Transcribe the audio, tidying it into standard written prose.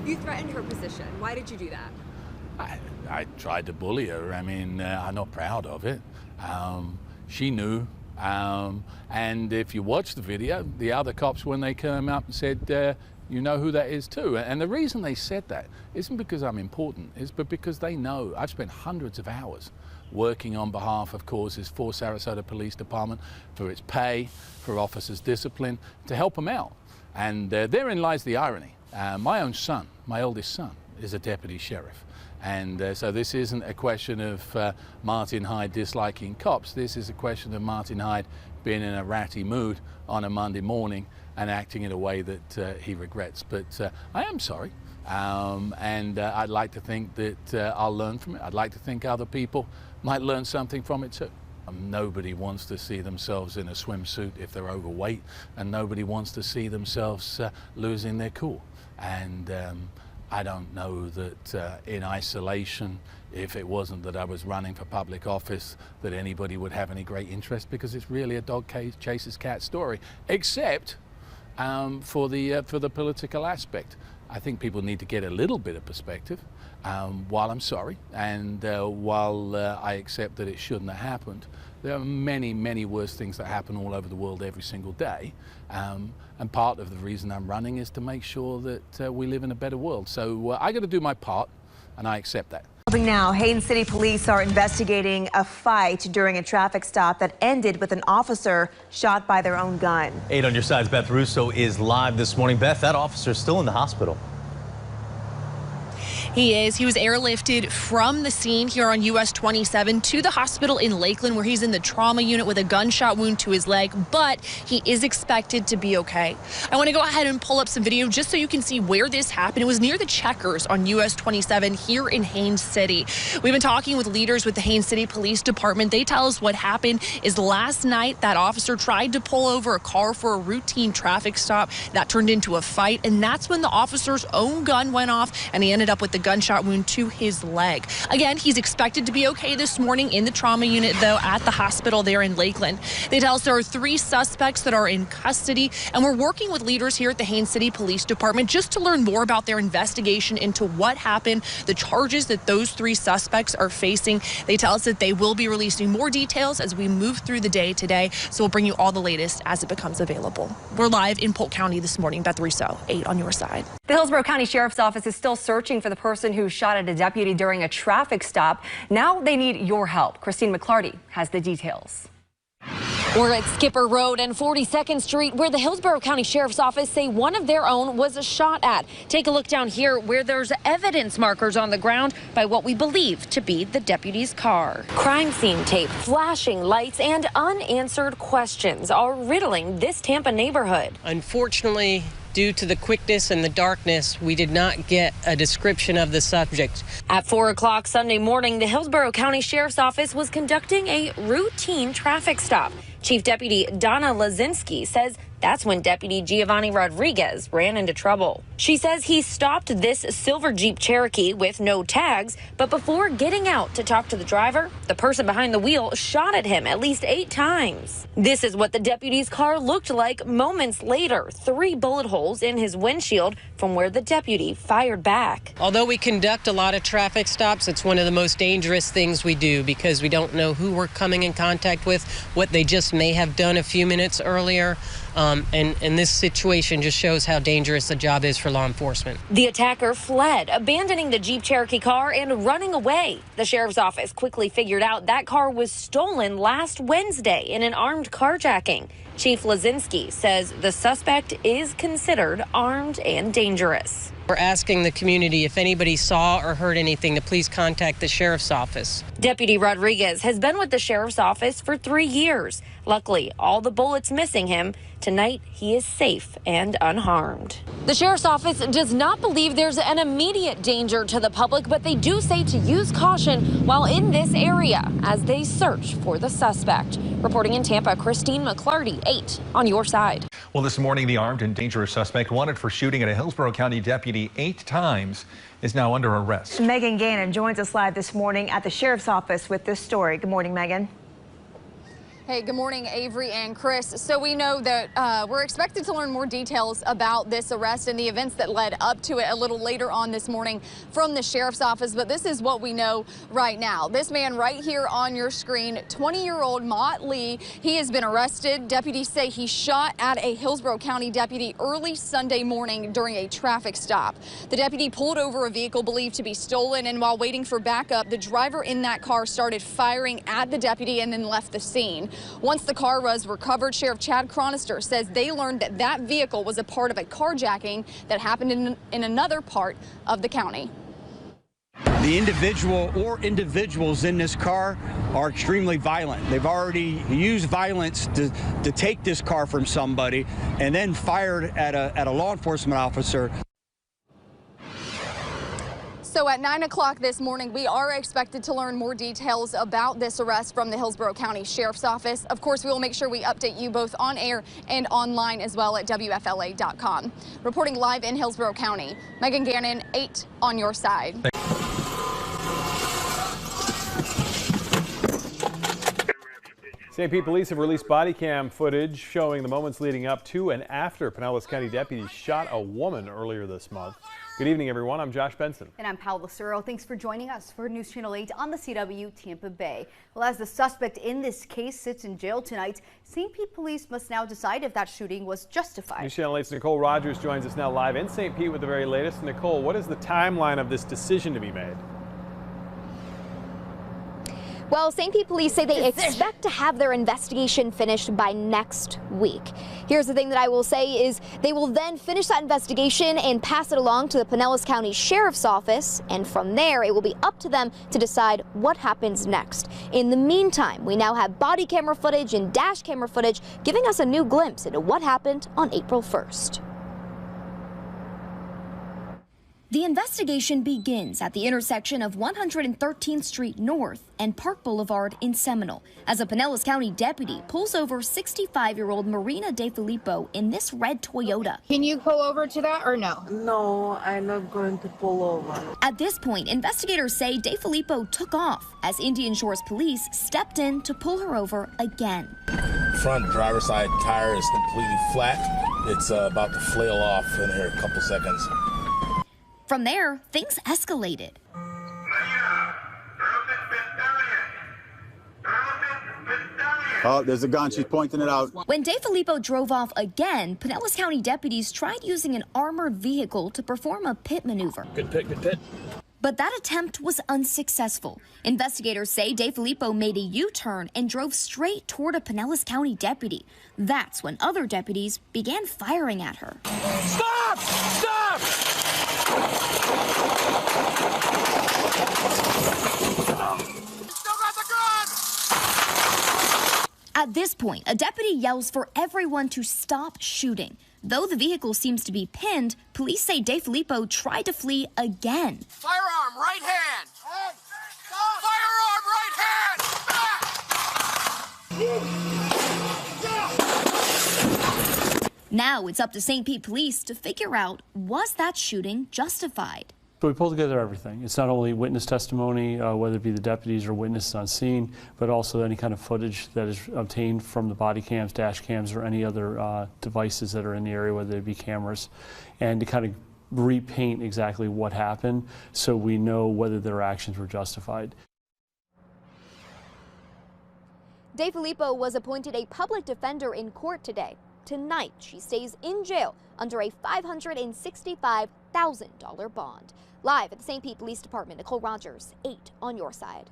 You threatened her position. Why did you do that? I tried to bully her. I mean, I'm not proud of it. She knew. And if you watch the video, the other cops, when they came up and said, you know who that is too. And the reason they said that isn't because I'm important, but because they know I've spent hundreds of hours working on behalf of causes for Sarasota Police Department, for its pay, for officers' discipline, to help them out. And therein lies the irony. My own son, my oldest son, is a deputy sheriff. And so this isn't a question of Martin Hyde disliking cops. This is a question of Martin Hyde being in a ratty mood on a Monday morning and acting in a way that he regrets. But I am sorry. And I'd like to think that I'll learn from it. I'd like to think other people might learn something from it too. Nobody wants to see themselves in a swimsuit if they're overweight, and nobody wants to see themselves losing their cool. And I don't know that in isolation, if it wasn't that I was running for public office, that anybody would have any great interest, because it's really a dog chases cat story, except for the political aspect. I think people need to get a little bit of perspective. While I'm sorry, and while I accept that it shouldn't have happened, there are many, many worse things that happen all over the world every single day. And part of the reason I'm running is to make sure that we live in a better world. So I got to do my part, and I accept that. Now, Haines City police are investigating a fight during a traffic stop that ended with an officer shot by their own gun. 8 on your side's Beth Russo is live this morning. Beth, that officer is still in the hospital. He is. He was airlifted from the scene here on US 27 to the hospital in Lakeland, where he's in the trauma unit with a gunshot wound to his leg, but he is expected to be okay. I want to go ahead and pull up some video just so you can see where this happened. It was near the Checkers on US 27 here in Haines City. We've been talking with leaders with the Haines City Police Department. They tell us what happened is last night that officer tried to pull over a car for a routine traffic stop. That turned into a fight, and that's when the officer's own gun went off, and he ended up with the gunshot wound to his leg. Again, he's expected to be okay this morning in the trauma unit, though, at the hospital there in Lakeland. They tell us there are 3 suspects that are in custody, and we're working with leaders here at the Haines City Police Department just to learn more about their investigation into what happened, the charges that those 3 suspects are facing. They tell us that they will be releasing more details as we move through the day today, so we'll bring you all the latest as it becomes available. We're live in Polk County this morning. Beth Russo, 8 on your side. The Hillsborough County Sheriff's Office is still searching for the person who shot at a deputy during a traffic stop. Now they need your help. Christine McClarty has the details. We're at Skipper Road and 42nd Street, where the Hillsborough County Sheriff's Office say one of their own was shot at. Take a look down here where there's evidence markers on the ground by what we believe to be the deputy's car. Crime scene tape, flashing lights, and unanswered questions are riddling this Tampa neighborhood. Unfortunately, due to the quickness and the darkness, we did not get a description of the subject. At 4 o'clock Sunday morning, the Hillsborough County Sheriff's Office was conducting a routine traffic stop. Chief Deputy Donna Lazinski says that's when Deputy Giovanni Rodriguez ran into trouble. She says he stopped this silver Jeep Cherokee with no tags, but before getting out to talk to the driver, the person behind the wheel shot at him at least 8 times. This is what the deputy's car looked like moments later. 3 bullet holes in his windshield from where the deputy fired back. Although we conduct a lot of traffic stops, it's one of the most dangerous things we do because we don't know who we're coming in contact with, what they just may have done a few minutes earlier. And this situation just shows how dangerous the job is for law enforcement. The attacker fled, abandoning the Jeep Cherokee car and running away. The sheriff's office quickly figured out that car was stolen last Wednesday in an armed carjacking. Chief Lazinski says the suspect is considered armed and dangerous. We're asking the community if anybody saw or heard anything to please contact the sheriff's office. Deputy Rodriguez has been with the sheriff's office for 3 years. Luckily, all the bullets missing him. Tonight, he is safe and unharmed. The sheriff's office does not believe there's an immediate danger to the public, but they do say to use caution while in this area as they search for the suspect. Reporting in Tampa, Christine McClarty, 8 on your side. Well, this morning, the armed and dangerous suspect wanted for shooting at a Hillsborough County deputy 8 times is now under arrest. Megan Gannon joins us live this morning at the sheriff's office with this story. Good morning, Megan. Hey, good morning, Avery and Chris. So we know that we're expected to learn more details about this arrest and the events that led up to it a little later on this morning from the sheriff's office. But this is what we know right now. This man right here on your screen, 20-year-old Mott Lee, he has been arrested. Deputies say he shot at a Hillsborough County deputy early Sunday morning during a traffic stop. The deputy pulled over a vehicle believed to be stolen, and while waiting for backup, the driver in that car started firing at the deputy and then left the scene. Once the car was recovered, Sheriff Chad Chronister says they learned that that vehicle was a part of a carjacking that happened in another part of the county. The individual or individuals in this car are extremely violent. They've already used violence to take this car from somebody and then fired at a law enforcement officer. So at 9 o'clock this morning, we are expected to learn more details about this arrest from the Hillsborough County Sheriff's Office. Of course, we will make sure we update you both on air and online as well at WFLA.com. Reporting live in Hillsborough County, Megan Gannon, 8 on your side. St. Pete police have released body cam footage showing the moments leading up to and after Pinellas County deputies shot a woman earlier this month. Good evening, everyone. I'm Josh Benson. And I'm Paola Lucero. Thanks for joining us for News Channel 8 on the CW Tampa Bay. Well, as the suspect in this case sits in jail tonight, St. Pete police must now decide if that shooting was justified. News Channel 8's Nicole Rogers joins us now live in St. Pete with the very latest. Nicole, what is the timeline of this decision to be made? Well, St. Pete police say they expect to have their investigation finished by next week. Here's the thing that I will say is they will then finish that investigation and pass it along to the Pinellas County Sheriff's Office, and from there it will be up to them to decide what happens next. In the meantime, we now have body camera footage and dash camera footage giving us a new glimpse into what happened on April 1st. The investigation begins at the intersection of 113th Street North and Park Boulevard in Seminole as a Pinellas County deputy pulls over 65-year-old Marina DeFilippo in this red Toyota. Can you pull over to that or no? No, I'm not going to pull over. At this point, investigators say DeFilippo took off as Indian Shores police stepped in to pull her over again. Front driver's side tire is completely flat. It's about to flail off in here a couple seconds. From there, things escalated. Oh, there's a gun. She's pointing it out. When DeFilippo drove off again, Pinellas County deputies tried using an armored vehicle to perform a pit maneuver. Good pit, good pit. But that attempt was unsuccessful. Investigators say DeFilippo made a U-turn and drove straight toward a Pinellas County deputy. That's when other deputies began firing at her. Stop! Stop! At this point, a deputy yells for everyone to stop shooting. Though the vehicle seems to be pinned, police say DeFilippo tried to flee again. Firearm, right hand! Hey, stop! Firearm, right hand! Now it's up to St. Pete police to figure out, was that shooting justified? So we pull together everything. It's not only witness testimony, whether it be the deputies or witnesses on scene, but also any kind of footage that is obtained from the body cams, dash cams, or any other devices that are in the area, whether they be cameras, and to kind of repaint exactly what happened so we know whether their actions were justified. DeFilippo was appointed a public defender in court today. Tonight, she stays in jail under a $565,000 bond. Live at the St. Pete Police Department, Nicole Rogers, 8 on your side.